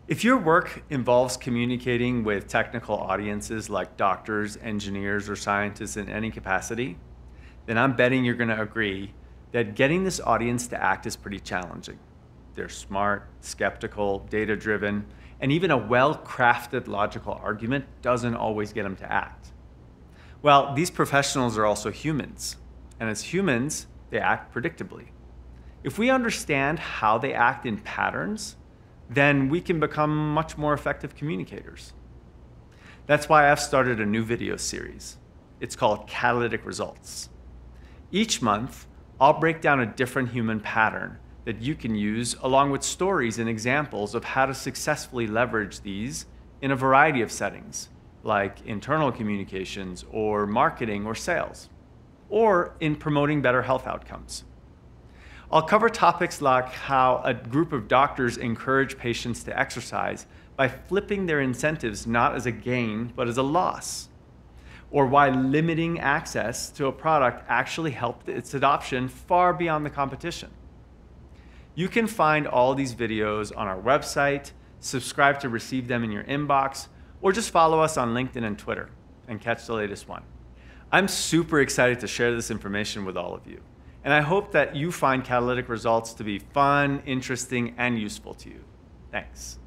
If your work involves communicating with technical audiences like doctors, engineers, or scientists in any capacity, then I'm betting you're going to agree that getting this audience to act is pretty challenging. They're smart, skeptical, data-driven, and even a well-crafted logical argument doesn't always get them to act. Well, these professionals are also humans, and as humans, they act predictably. If we understand how they act in patterns, then we can become much more effective communicators. That's why I've started a new video series. It's called Catalytic Results. Each month, I'll break down a different human pattern that you can use along with stories and examples of how to successfully leverage these in a variety of settings, like internal communications or marketing or sales, or in promoting better health outcomes. I'll cover topics like how a group of doctors encourage patients to exercise by flipping their incentives not as a gain, but as a loss, or why limiting access to a product actually helped its adoption far beyond the competition. You can find all these videos on our website, subscribe to receive them in your inbox, or just follow us on LinkedIn and Twitter and catch the latest one. I'm super excited to share this information with all of you, and I hope that you find Catalytic Results to be fun, interesting, and useful to you. Thanks.